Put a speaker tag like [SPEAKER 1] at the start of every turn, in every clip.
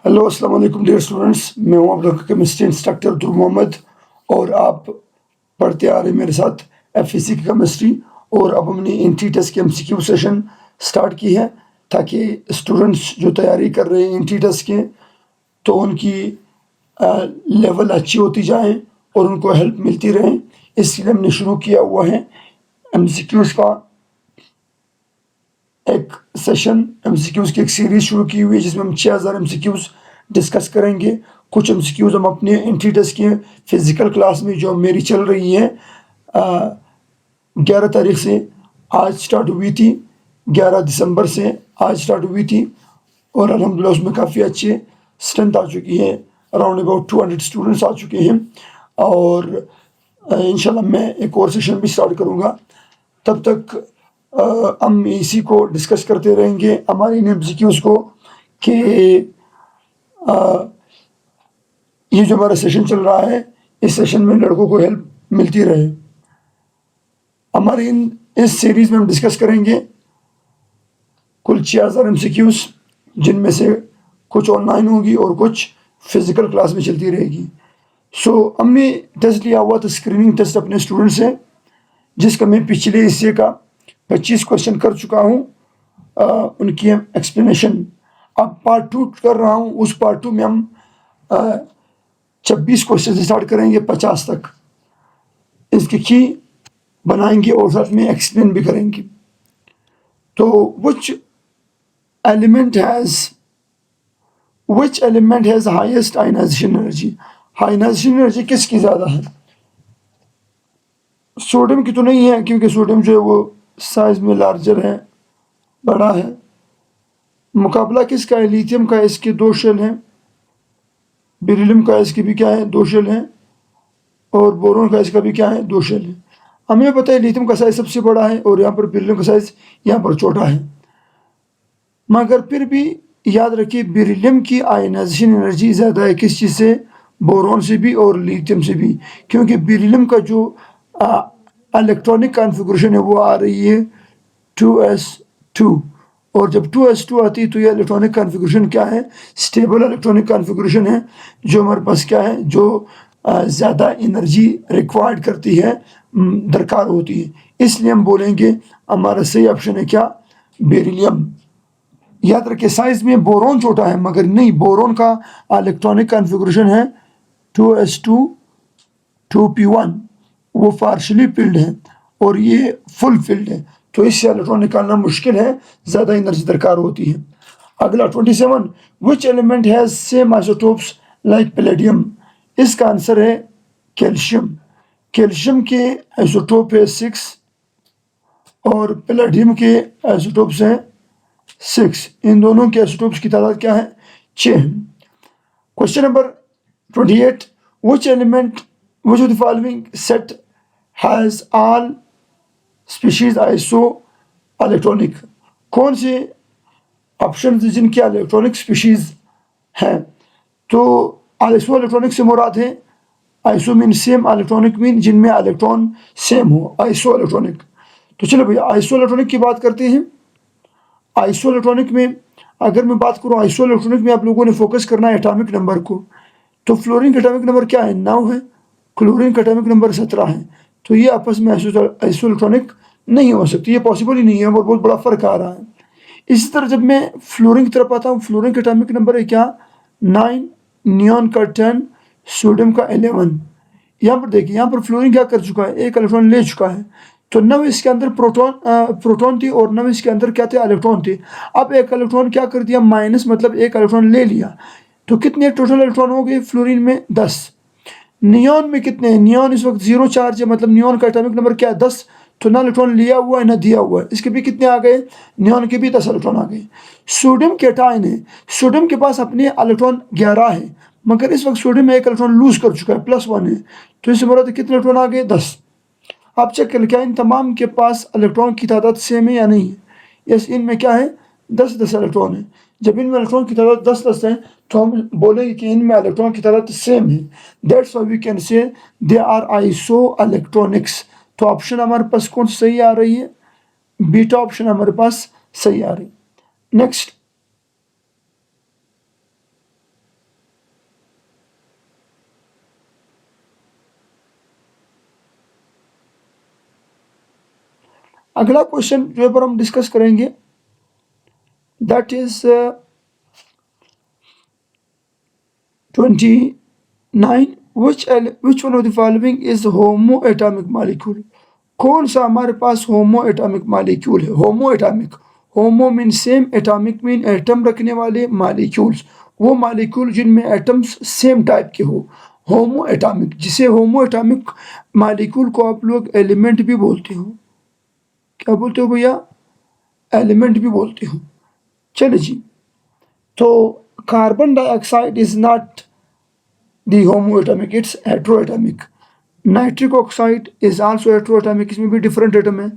[SPEAKER 1] Hello अस्सलाम वालेकुम dear students, मैं हूं आप लोग का केमिस्ट्री इंस्ट्रक्टर अब्दुल मोहम्मद। और आप पढ़ते आ रहे हैं मेरे साथ एफएससी की केमिस्ट्री। और अब हमने एंट्री टेस्ट की एमसीक्यू सेशन स्टार्ट की है ताकि स्टूडेंट्स जो तैयारी कर रहे हैं एंट्री टेस्ट के तो उनकी लेवल अच्छी होती जाए और उनको हेल्प मिलती रहे। इसलिए हमने शुरू किया हुआ है एमसीक्यूज़ का एक सेशन, एमसीक्यूज़ की एक सीरीज़ शुरू की हुई है जिसमें हम 6000 एमसीक्यूज़ डिस्कस करेंगे। कुछ एमसीक्यूज़ हम अपने एंट्री टेस्ट के फिज़िकल क्लास में जो मेरी चल रही है 11 तारीख से आज स्टार्ट हुई थी, 11 दिसंबर से आज स्टार्ट हुई थी। और अल्हम्दुलिल्लाह उसमें काफ़ी अच्छे स्ट्रेंथ आ चुकी है, अराउंड अबाउट 200 स्टूडेंट्स आ चुके हैं। और इंशाल्लाह मैं एक और सेशन भी स्टार्ट करूँगा। तब तक हम इसी को डिस्कस करते रहेंगे हमारे इन एमसीक्यूज़ को कि ये जो हमारा सेशन चल रहा है इस सेशन में लड़कों को हेल्प मिलती रहे। हमारे इस सीरीज़ में हम डिस्कस करेंगे कुल 6000 एमसीक्यूज़, जिनमें से कुछ ऑनलाइन होगी और कुछ फिज़िकल क्लास में चलती रहेगी। हमने टेस्ट लिया हुआ था स्क्रीनिंग टेस्ट अपने स्टूडेंट से, जिसका मैं पिछले हिस्से का 25 क्वेश्चन कर चुका हूँ, उनकी एक्सप्लेनेशन। अब पार्ट 2 कर रहा हूँ। उस पार्ट 2 में हम 26 क्वेश्चन से स्टार्ट करेंगे 50 तक, इसकी की बनाएंगे और साथ में एक्सप्लेन भी करेंगे। तो which element has highest ionization energy? Ionization energy किसकी ज़्यादा है? सोडियम की तो नहीं है, क्योंकि सोडियम जो है वो साइज में लार्जर है, बड़ा है। मुकाबला किसका है? लिथियम का, इसके 2 शेल हैं। बेरिलियम का इसके भी क्या है? 2 शेल हैं। और बोरोन का इसका भी क्या है? 2 शेल हैं। हमें पता है लिथियम का साइज सबसे बड़ा है और यहाँ पर बेरिलियम का साइज यहाँ पर छोटा है, मगर फिर भी याद रखिए बेरिलियम की आयनाइजेशन एनर्जी ज़्यादा है। किस चीज़ से? बोरोन से भी और लिथियम से भी, क्योंकि बेरिलियम का जो इलेक्ट्रॉनिक कॉन्फ़िगरेशन है वो आ रही है 2s2। और जब 2s2 आती है तो ये इलेक्ट्रॉनिक कॉन्फ़िगरेशन क्या है? स्टेबल इलेक्ट्रॉनिक कॉन्फ़िगरेशन है, जो हमारे पास क्या है, जो ज़्यादा एनर्जी रिक्वायर्ड करती है, दरकार होती है। इसलिए हम बोलेंगे हमारा सही ऑप्शन है क्या? बेरिलियम। याद रखिए साइज में बोरोन छोटा है, मगर नहीं, बोरोन का इलेक्ट्रॉनिक कॉन्फ़िगरेशन है 2s2 2p1, वो पार्शली फिल्ड है और ये फुल फिल्ड है, तो इससे इलेक्ट्रॉन निकालना मुश्किल है, ज़्यादा एनर्जी दरकार होती है। अगला 27, which element has same isotopes like palladium? इसका आंसर है कैल्शियम। कैल्शियम के आइसोटोप है 6 और पैलेडियम के आइसोटोप्स हैं 6। इन दोनों के आइसोटोप्स की तादाद क्या है? 6। Question number 28, which of the following set has all species iso electronic? कौन से ऑप्शन जिनके इलेक्ट्रॉनिक स्पीशीज हैं? तो आइसो इलेक्ट्रॉनिक से मुराद है, iso mean same, electronic mean जिनमें इलेक्ट्रॉन सेम हो, आइसो इलेक्ट्रॉनिक। तो चलो भैया आइसो इलेक्ट्रॉनिक की बात करते हैं। आइसो इलेक्ट्रॉनिक में अगर मैं बात करूँ, आइसो इलेक्ट्रॉनिक में आप लोगों ने फोकस करना है एटॉमिक नंबर को। तो फ्लोरीन का एटॉमिक नंबर क्या है? 9 है। क्लोरीन का एटॉमिक नंबर 17 है। तो ये आपस में आइसो इलेक्ट्रॉनिक नहीं हो सकती, ये पॉसिबल ही नहीं है, और बहुत बड़ा फर्क आ रहा है। इसी तरह जब मैं फ्लोरीन की तरफ आता हूँ, फ्लोरीन का एटॉमिक नंबर है क्या? 9, नियॉन का 10, सोडियम का 11। यहाँ पर देखिए, यहाँ पर फ्लोरीन क्या कर चुका है? एक इलेक्ट्रॉन ले चुका है। तो 9 इसके अंदर प्रोटॉन थी और 9 इसके अंदर क्या थे? इलेक्ट्रॉन थे। अब एक इलेक्ट्रॉन क्या कर दिया? माइनस, मतलब एक इलेक्ट्रॉन ले लिया। तो कितने टोटल इलेक्ट्रॉन हो गए फ्लोरीन में? 10। नियॉन में कितने हैं? नियॉन इस वक्त 0 चार्ज है, मतलब नियॉन का एटॉमिक नंबर क्या है? 10। तो ना इलेक्ट्रॉन लिया हुआ है ना दिया हुआ है, इसके भी कितने आ गए? नियॉन के भी 10 इलेक्ट्रॉन आ गए। सोडियम केटायन है, सोडियम के पास अपने इलेक्ट्रॉन 11 है, मगर इस वक्त सोडियम में एक इलेक्ट्रॉन लूज कर चुका है, +1 है। तो इससे मुराद कितने इलेक्ट्रॉन आ गए? 10। आप चेक करें क्या इन तमाम के पास इलेक्ट्रॉन की तादाद सेम है या नहीं है? यस, इनमें क्या है? 10-10 इलेक्ट्रॉन है। जब इनमें इलेक्ट्रॉन की तादाद 10-10 है तो हम बोलेंगे कि इनमें इलेक्ट्रॉन की तादाद सेम है। That's why we can say they are isoelectronics. तो ऑप्शन हमारे पास कौन सही आ रही है? बीटा ऑप्शन हमारे पास सही आ रही है। नेक्स्ट अगला क्वेश्चन जो पर हम डिस्कस करेंगे that is 29 which one of the following is homo atomic molecule. कौन सा हमारे पास होमो एटॉमिक मालिक्यूल है? होमो atomic, homo mean same, atomic mean atom रखने वाले, मालिक्यूल्स वो मालिक्यूल जिनमें एटम्स सेम टाइप के हो, होमो एटॉमिक। जिसे होमो एटॉमिक मालिक्यूल को आप लोग एलिमेंट भी बोलते हो। क्या बोलते हो भैया? एलिमेंट भी बोलते हो। चलो जी, तो carbon dioxide is not the homoatomic, it's heteroatomic. Nitric oxide is also heteroatomic, इसमें भी डिफरेंट एटम है।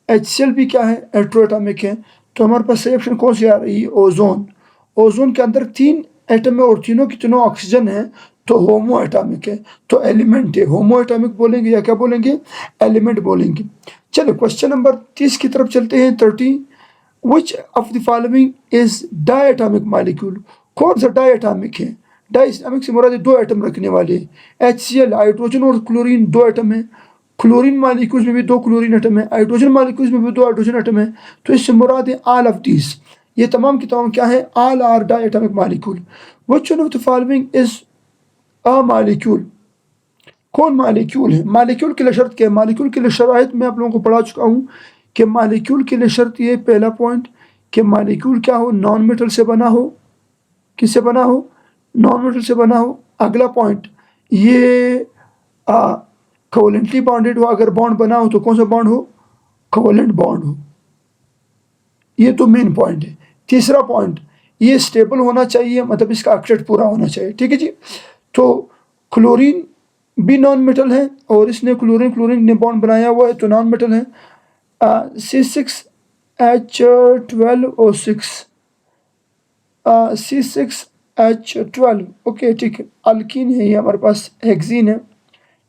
[SPEAKER 1] HCl भी क्या है? हेटेरोएटॉमिक है। तो हमारे पास सही ऑप्शन कौन सी आ रही है? ओजोन। ओजोन के अंदर 3 एटम है और तीनों की तीनों ऑक्सीजन है, तो होमोएटॉमिक है, तो एलिमेंट है। होमोएटॉमिक बोलेंगे या क्या बोलेंगे? एलिमेंट बोलेंगे। चलो क्वेश्चन नंबर 30 की तरफ चलते हैं। 30 Which of the following is diatomic molecule? कौन सा डायटॉमिक है? डायटॉमिक से मुराद दो एटम रखने वाले। HCl हाइड्रोजन और क्लोरीन दो एटम है। क्लोरीन मालिक्यूल्स में भी दो क्लोरीन एटम है, हाइड्रोजन मालिक्यूल्स में भी दो हाइड्रोजन एटम है। तो इससे मुराद है ऑल ऑफ दीज, ये तमाम की तमाम क्या है? All are diatomic molecule. Which one of the following is a molecule? कौन मालिक्यूल है? मालिक्यूल के लिए शर्त क्या है? मालिक्यूल के लिए शराइत मैं आप लोगों को पढ़ा चुका हूँ कि मालिक्यूल के लिए शर्त ये, पहला पॉइंट, कि मालिक्यूल क्या हो? नॉन मेटल से बना हो। किससे बना हो? नॉन मेटल से बना हो। अगला पॉइंट, ये कोवेलेंटली बॉन्डेड हो। अगर बॉन्ड बना हो तो कौन सा बॉन्ड हो? कोवेलेंट बॉन्ड हो। ये तो मेन पॉइंट है। तीसरा पॉइंट, ये स्टेबल होना चाहिए, मतलब इसका ऑक्टेट पूरा होना चाहिए। ठीक है जी। तो क्लोरीन भी नॉन मेटल है और इसने क्लोरीन क्लोरीन ने बॉन्ड बनाया हुआ है, तो नॉन मेटल है। C6H12O6, C6H12, ओके ठीक है, अल्कीन है ये हमारे पास, हेक्सीन है।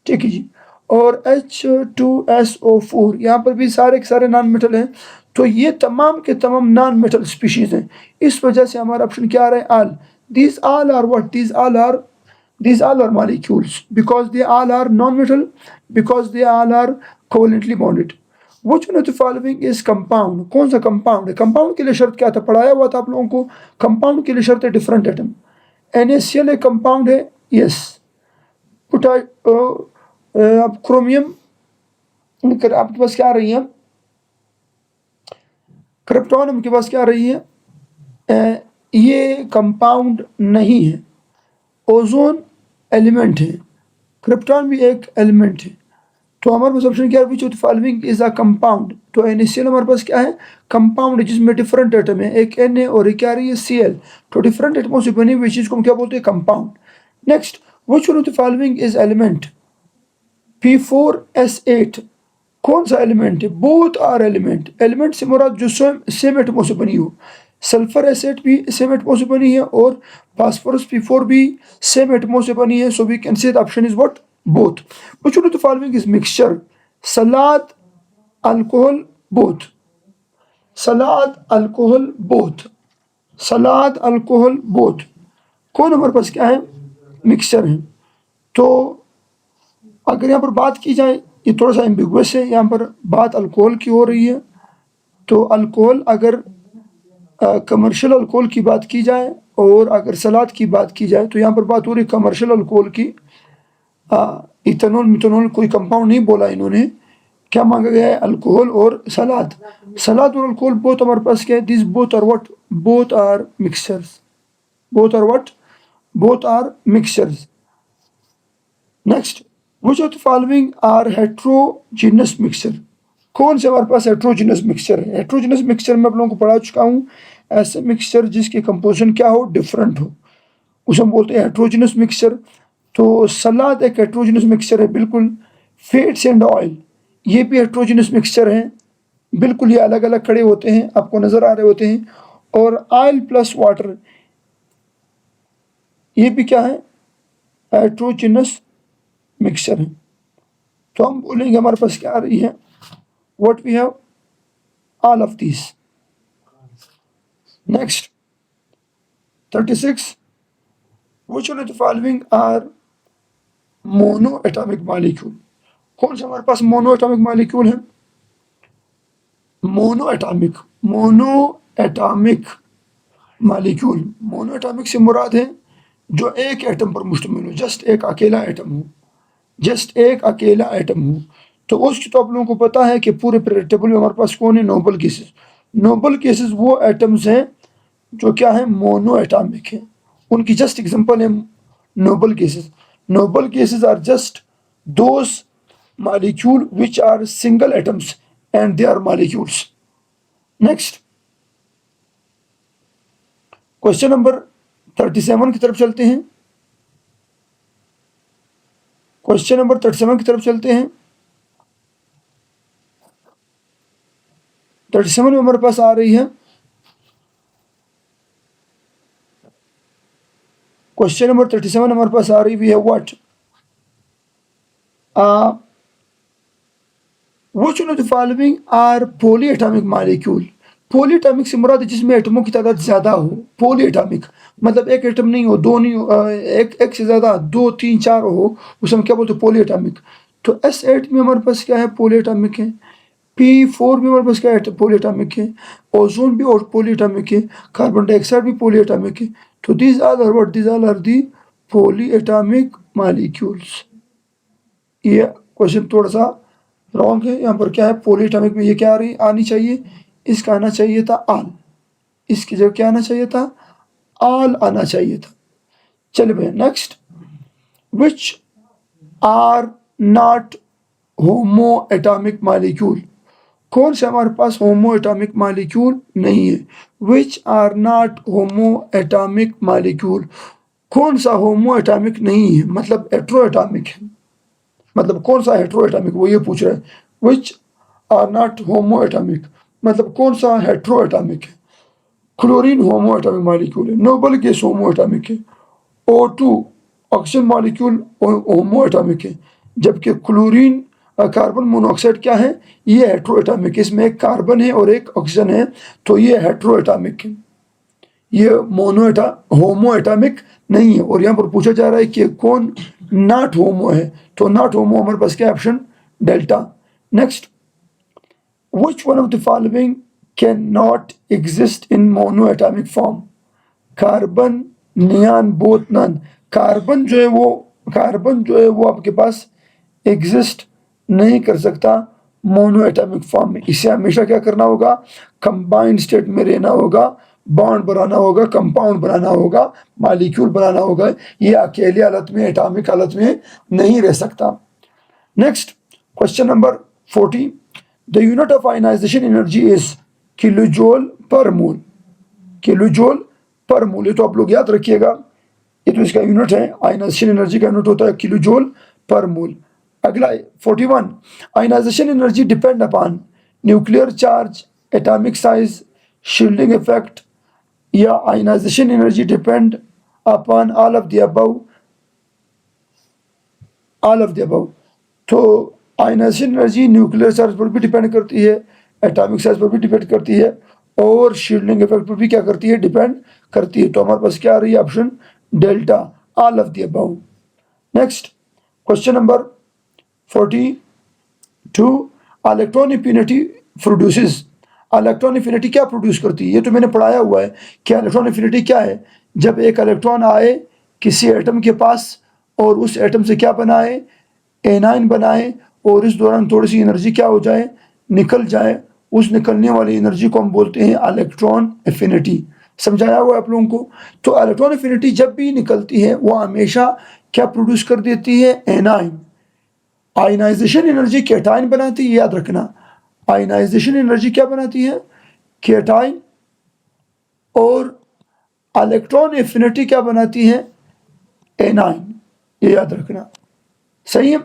[SPEAKER 1] ठीक है जी। और H2SO4, यहाँ पर भी सारे के सारे नॉन मेटल हैं। तो ये तमाम के तमाम नॉन मेटल स्पीशीज हैं। इस वजह से हमारा ऑप्शन क्या आ रहा है? All. These all are what? These all are molecules because they all are non-metal, because they all are covalently bonded. Which one of the following is compound? कौन सा कंपाउंड है? कंपाउंड के लिए शर्त क्या था? पढ़ाया हुआ था आप लोगों को। कंपाउंड के लिए शर्त है डिफरेंट एटम। NaCl एक कंपाउंड है, यस। अब क्रोमियम आपके पास क्या आ रही है? क्रिप्टॉन आपके पास क्या आ रही है? ये कंपाउंड नहीं है। ओजोन एलिमेंट है, क्रिप्टॉन भी एक एलिमेंट है। तो हमारे पास ऑप्शन क्या है? Which of the following is a compound? तो NaCl हमारे पास क्या है? कंपाउंड है, जिसमें डिफरेंट एटम है, एक Na और एक क्या आ रही है? Cl। तो डिफरेंट एटमों से बनी हुई चीज को हम क्या बोलते हैं? Compound. Next, which one of the following is element? P4S8 कौन सा एलिमेंट है? Both are element. एलिमेंट से मुराद जो सेम एटमों से बनी हो। सल्फर एसिड भी सेम एटमों से बनी है और फास्फोरस P4 भी सेम एटमों से बनी है। So we can say the option is what? Both. Which one of the following is mixture? Salad, alcohol, both. Salad, alcohol, both. Salad, alcohol, both. कौन हमारे पास क्या है? मिक्सचर है। तो अगर यहाँ पर बात की जाए, ये थोड़ा सा एम्बिगुअस है, यहाँ पर बात अल्कोहल की हो रही है। तो अल्कोहल, अगर कमर्शियल अल्कोहल की बात की जाए और अगर सलाद की बात की जाए, तो यहाँ पर बात हो रही है कमर्शियल अल्कोहल की। इथेनॉल मिथेनॉल कोई कंपाउंड नहीं बोला इन्होंने। क्या मांगा गया है? अल्कोहल और सलाद। सलाद और अल्कोहल बोथ हमारे पास क्या है? This both are what? Both are mixtures. Both are what? Both are mixtures. Next, which of the following are heterogeneous mixture? कौन से हमारे पास हेट्रोजीनस मिक्सचर है? हेट्रोजीनस मिक्सचर मैं आप लोगों को पढ़ा चुका हूँ। ऐसे मिक्सचर जिसकी कंपोजिशन क्या हो? डिफरेंट हो, उसे हम बोलते हैं हेट्रोजीनस मिक्सचर। तो सलाद एक हेट्रोजीनस मिक्सचर है, बिल्कुल। फैट्स एंड ऑयल, ये भी हेट्रोजीनस मिक्सचर है, बिल्कुल। ये अलग अलग खड़े होते हैं, आपको नज़र आ रहे होते हैं। और ऑयल प्लस वाटर, ये भी क्या है? हेट्रोजीनस मिक्सचर है। तो हम बोलेंगे हमारे पास क्या आ रही है? What we have? All of this. Next, 36, which one of the following are monoatomic molecule? कौन सा हमारे पास मोनो एटॉमिक मॉलिक्यूल है? Monoatomic molecule. Monoatomic से मुराद है जो एक एटम पर मुश्तमिल हो, जस्ट एक अकेला एटम हो, जस्ट एक अकेला एटम हो। तो उसकी तो आप लोगों को पता है कि पूरे पीरियड टेबल में हमारे पास कौन है, नोबल गैसेस। नोबल गैसेस वो एटम्स हैं जो क्या है, मोनो एटॉमिक है। उनकी जस्ट एग्जांपल है noble gases. Noble gases are just those molecule which are single atoms and they are molecules. Next, question number 37 की तरफ चलते हैं। क्वेश्चन नंबर 37 की तरफ चलते हैं। 37 में हमारे पास आ रही है, क्वेश्चन नंबर 37 हमारे पास आ रही है what which one of the following are polyatomic molecule। Polyatomic से मुराद जिसमें एटमों की तादाद ज्यादा हो। पॉलीएटॉमिक मतलब एक एटम नहीं हो, दो नहीं हो, एक से ज्यादा, 2 3 4 हो, उसे हम क्या बोलते हैं, पॉलीएटॉमिक। तो S8 में हमारे पास क्या है, पॉलीएटॉमिक है। P4 में हमारे पास क्या है, पॉलीएटॉमिक है। ओजोन भी और पॉलीएटॉमिक है। कार्बन डाइऑक्साइड भी पॉलीएटॉमिक है। तो these all are what, these all are the polyatomic molecules। ये क्वेश्चन थोड़ा सा रॉन्ग है। यहाँ पर क्या है, पॉलीएटॉमिक में ये क्या आनी चाहिए, इसका आना चाहिए था आल, इसकी जगह क्या आना चाहिए था, आल आना चाहिए था। चलिए भैया next, which are not homoatomic molecule. कौन से हमारे पास होमो एटॉमिक मालिक्यूल नहीं है। Which are not homoatomic molecule, कौन सा होमो एटॉमिक नहीं है, मतलब हेट्रो एटॉमिक है। मतलब कौन सा हेट्रो एटॉमिक, वो ये पूछ रहे हैं। Which are not homoatomic मतलब कौन सा हेट्रो एटॉमिक है। क्लोरीन होमो एटॉमिक मॉलिक्यूल है। नोबल गैस होमो एटॉमिक है। O2 ऑक्सीजन मॉलिक्यूल होमो एटॉमिक है। जबकि क्लोरीन कार्बन मोनोऑक्साइड क्या है, ये हेट्रो एटॉमिक है। इसमें एक कार्बन है और एक ऑक्सीजन है, तो ये हेट्रो एटॉमिक है, ये होमो एटॉमिक नहीं है। और यहाँ पर पूछा जा रहा है कि कौन नॉट होमो है, तो नॉट होमो हमारे पास क्या option, delta. Next, which one of the following cannot exist in monoatomic form। Carbon, neon, both, none. Carbon जो है वो आपके पास एग्जिस्ट नहीं कर सकता मोनोएटॉमिक फॉर्म में। इसे हमेशा क्या करना होगा, कंबाइंड स्टेट में रहना होगा, बॉन्ड बनाना होगा, कंपाउंड बनाना होगा, मॉलिक्यूल बनाना होगा। ये अकेले हालत में, एटॉमिक हालत में नहीं रह सकता। Next, question number 40, the unit of ionization energy is kilojoule per mole. Kilojoule per मोल, ये तो आप लोग याद रखिएगा, ये तो इसका यूनिट है। आयनाइजेशन एनर्जी का यूनिट होता है किलोजूल पर मोल। अगला 41, ionization energy depend upon nuclear charge, atomic size, shielding effect, या ionization energy depend upon all of the above. All of the above, तो आयनाइजेशन एनर्जी न्यूक्लियर चार्ज पर भी depend करती है, atomic size पर भी depend करती है, और शील्डिंग इफेक्ट पर भी क्या करती है, डिपेंड करती है। तो हमारे पास क्या आ रही है, option delta, all of the above. Next, question number 42, electron affinity produces. Electron affinity क्या प्रोड्यूस करती है, ये तो मैंने पढ़ाया हुआ है कि इलेक्ट्रॉन एफिनिटी क्या है। जब एक इलेक्ट्रॉन आए किसी एटम के पास और उस एटम से क्या बनाए, एनाइन बनाए, और इस दौरान थोड़ी सी एनर्जी क्या हो जाए, निकल जाए, उस निकलने वाली एनर्जी को हम बोलते हैं इलेक्ट्रॉन एफिनिटी। समझाया हुआ है आप लोगों को। तो इलेक्ट्रॉन एफिनिटी जब भी निकलती है वो हमेशा क्या प्रोड्यूस कर देती है, एनाइन। आयनाइजेशन एनर्जी कैटाइन बनाती है, याद रखना। आयनाइजेशन एनर्जी क्या बनाती है, कैटाइन, और इलेक्ट्रॉन एफिनिटी क्या बनाती है, एनाइन, ये याद रखना। सही है।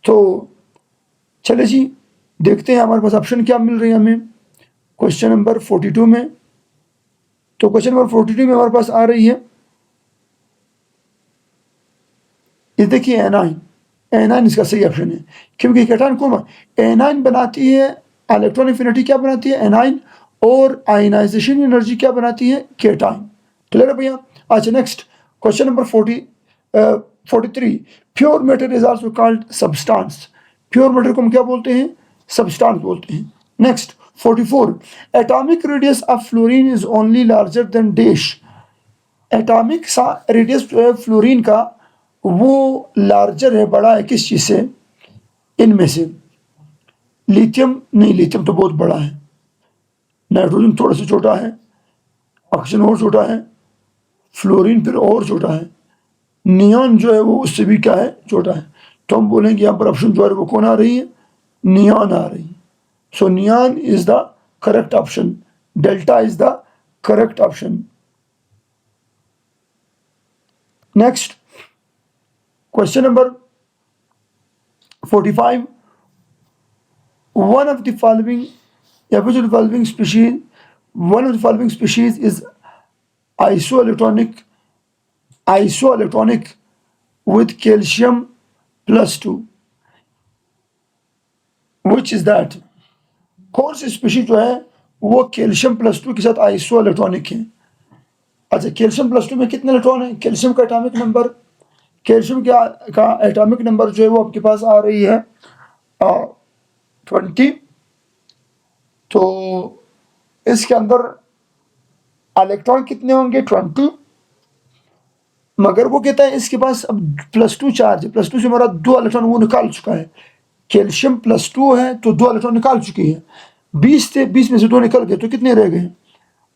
[SPEAKER 1] तो चले जी देखते हैं हमारे पास ऑप्शन क्या मिल रही है हमें क्वेश्चन नंबर 42 में। तो क्वेश्चन नंबर 42 में हमारे पास आ रही है, ये देखिए एनाइन। एनाइन इसका सही ऑप्शन है, क्योंकि कैटाइन कौन एनाइन बनाती है, इलेक्ट्रॉन एफिनिटी क्या बनाती है, एनाइन, और आयनाइजेशन एनर्जी क्या बनाती है, कैटाइन। क्लियर है भैया। अच्छा next, question number 43, pure matter is also called substance. Pure matter को हम क्या बोलते हैं, सब्सटेंस बोलते हैं। Next, 44. Atomic radius of fluorine is only larger than dash. Atomic radius जो है फ्लोरीन का वो लार्जर है, बड़ा है किस चीज़ से? इनमें से लिथियम नहीं, लिथियम तो बहुत बड़ा है, नाइट्रोजन थोड़ा सा छोटा है, ऑक्सीजन और छोटा है, फ्लोरीन फिर और छोटा है, नियॉन जो है वो उससे भी क्या है, छोटा है। तो हम बोलेंगे यहाँ पर ऑप्शन जो है वो कौन आ रही है? नियॉन आ रही है। So neon is the correct option, delta is the correct option. Next question number 45. One of the following species is isoelectronic with calcium +2. Which is that? कौन सी स्पीशीज जो है वो कैल्शियम +2 के साथ आइसो इलेक्ट्रॉनिक है? अच्छा, कैल्शियम +2 में कितने इलेक्ट्रॉन है? कैल्शियम का एटॉमिक नंबर, कैल्शियम का एटॉमिक नंबर जो है वो आपके पास आ रही है 20। तो इसके अंदर इलेक्ट्रॉन कितने होंगे? 20। मगर वो कहता है इसके पास अब +2 चार्ज है, +2 से हमारा 2 इलेक्ट्रॉन वो निकाल चुका है। कैल्शियम +2 है तो 2 इलेक्ट्रॉन निकाल चुकी है, 20 में से 2 निकल गए तो कितने रह गए?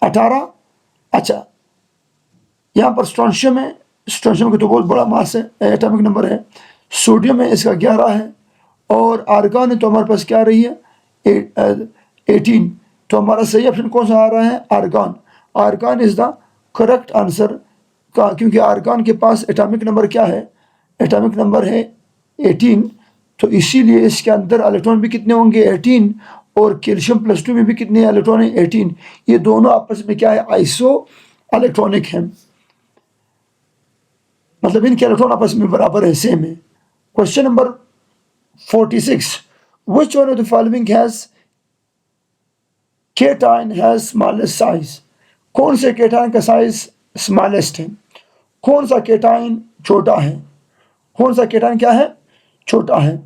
[SPEAKER 1] 18। अच्छा, यहाँ पर स्ट्रोंशियम है, स्ट्रोंशियम का तो बहुत बड़ा मास है, एटॉमिक नंबर है। सोडियम है, इसका 11 है, और आर्गन है तो हमारे पास क्या रही है? 18। तो हमारा सही ऑप्शन कौन सा आ रहा है? Argon. Argon is the correct answer का, क्योंकि आर्गन के पास एटॉमिक नंबर क्या है? एटॉमिक नंबर है 18। तो इसीलिए इसके अंदर इलेक्ट्रॉन भी कितने होंगे? 18। और कैल्शियम +2 में भी कितने इलेक्ट्रॉन है? 18। ये दोनों आपस में क्या है? आइसो इलेक्ट्रॉनिक है, मतलब इनके इलेक्ट्रॉन आपस में बराबर है, सेम है। Question number 46. Which one of the following has cation has smallest size? कौन से केटाइन का साइज स्मॉलेस्ट है? कौन सा केटाइन छोटा है? कौन सा केटाइन क्या है? छोटा है।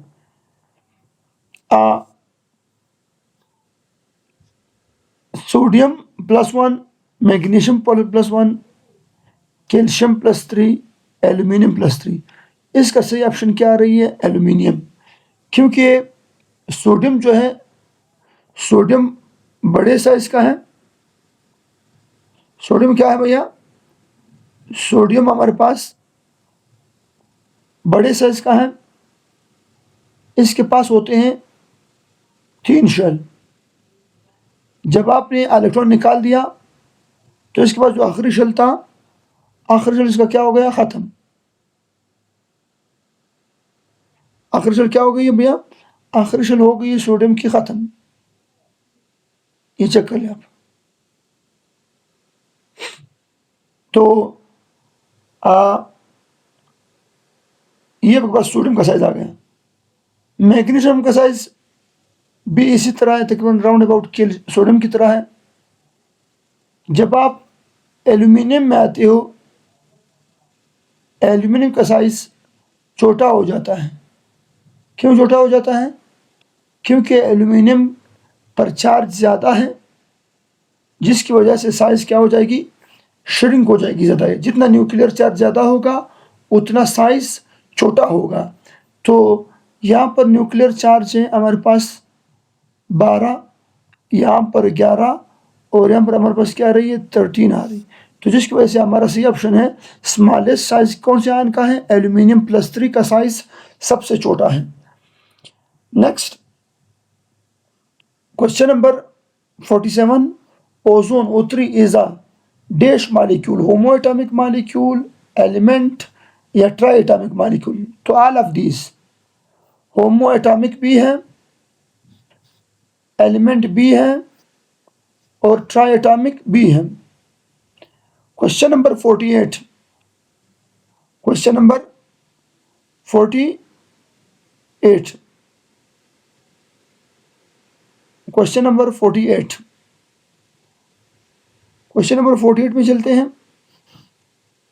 [SPEAKER 1] Sodium +1, magnesium +1, calcium +3, aluminium +3। इसका सही ऑप्शन क्या आ रही है? एल्यूमिनियम। क्योंकि सोडियम जो है, सोडियम बड़े साइज का है। सोडियम क्या है भैया? सोडियम हमारे पास बड़े साइज का है। इसके पास होते हैं 3 शेल। जब आपने इलेक्ट्रॉन निकाल दिया तो इसके पास जो आखिरी शेल था, आखिरी शेल इसका क्या हो गया? ख़त्म। आखिरी शेल क्या हो गई है भैया? आखिरी शेल हो गई है सोडियम की ख़त्म। ये चेक कर लें आप। तो ये आपके पास सोडियम का साइज आ गया। मैग्नीशियम का साइज भी इसी तरह है, तकरीबन राउंड अबाउट सोडियम की तरह है। जब आप एल्यूमिनियम में आते हो, एल्यूमिनियम का साइज छोटा हो जाता है। क्यों छोटा हो जाता है? क्योंकि एल्यूमिनियम पर चार्ज ज़्यादा है, जिसकी वजह से साइज क्या हो जाएगी? श्रिंक हो जाएगी ज़्यादा है। जितना न्यूक्लियर चार्ज ज़्यादा होगा उतना साइज छोटा होगा। तो यहाँ पर न्यूक्लियर चार्ज है हमारे पास 12, यहाँ पर 11, और यहाँ पर हमारे पास क्या आ रही है? 13 आ रही। तो जिसकी वजह से हमारा सही ऑप्शन है स्मॉलेस्ट साइज कौन से आयन का है? एल्यूमिनियम +3 का साइज सबसे छोटा है। Next question number 47. Ozone O3 is a dash molecule, homo atomic molecule, element या ट्राई एटॉमिक मॉलिक्यूल? तो all of these, homo atomic भी है, एलिमेंट भी है, और ट्राई एटॉमिक भी है। Question number 48. Question number 48। Question number 48। Question number 48 में चलते हैं।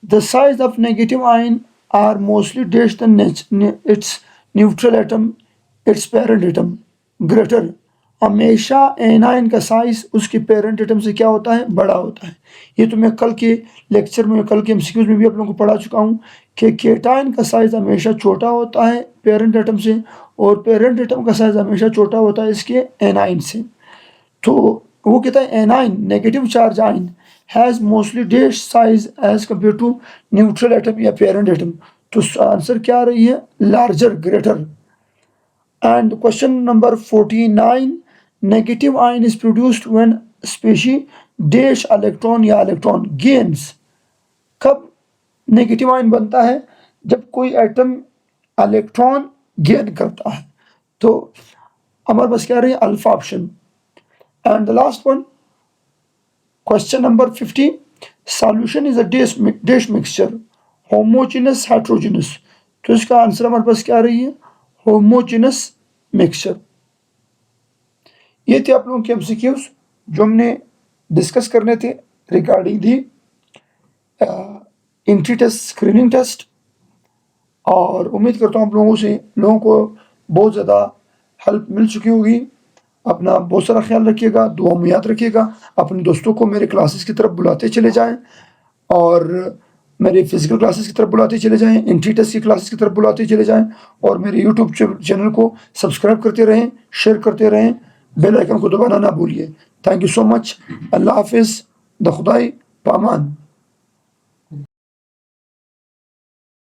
[SPEAKER 1] The size of negative ion are mostly dash than its neutral atom, its parent atom greater हमेशा एनाइन का साइज उसके पेरेंट एटम से क्या होता है, बड़ा होता है। ये तो मैं कल के लेक्चर में, कल के एमसीक्यूज में भी आप लोगों को पढ़ा चुका हूँ कि केटाइन का साइज हमेशा छोटा होता है पेरेंट एटम से, और पेरेंट एटम का साइज हमेशा छोटा होता है इसके एनाइन से। तो वो कहता है anion negative charge ion has mostly dash size as compare to neutral atom या पेरेंट एटम। तो आंसर क्या आ रही है, larger, greater. And question number 49, negative ion is produced when species dash electron या electron gains। कब negative ion बनता है, जब कोई एटम इलेक्ट्रॉन गेन करता है। तो हमारे पास क्या रही है, alpha option. And the last one, question number 50, solution is a dash mixture, homogeneous heterogeneous. तो इसका आंसर हमारे पास क्या रही है, होमोजेनस मिक्सचर। ये थे आप लोगों के एमसीक्यूज जो हमने डिस्कस करने थे regarding the entry test, screening test. और उम्मीद करता हूँ आप लोगों को बहुत ज़्यादा हेल्प मिल चुकी होगी। अपना बहुत सारा ख्याल रखिएगा, दुआ में याद रखिएगा, अपने दोस्तों को मेरे क्लासेस की तरफ बुलाते चले जाएं, और मेरे फिजिकल क्लासेस की तरफ बुलाते चले जाएं, एंट्री टेस्ट की क्लासेस की तरफ बुलाते चले जाएं, और मेरे यूट्यूब चैनल को सब्सक्राइब करते रहें, शेयर करते रहें, बेल आइकन को दबाना ना भूलिए। Thank you so much. अल्लाह हाफिज़, द खुदाई पामान।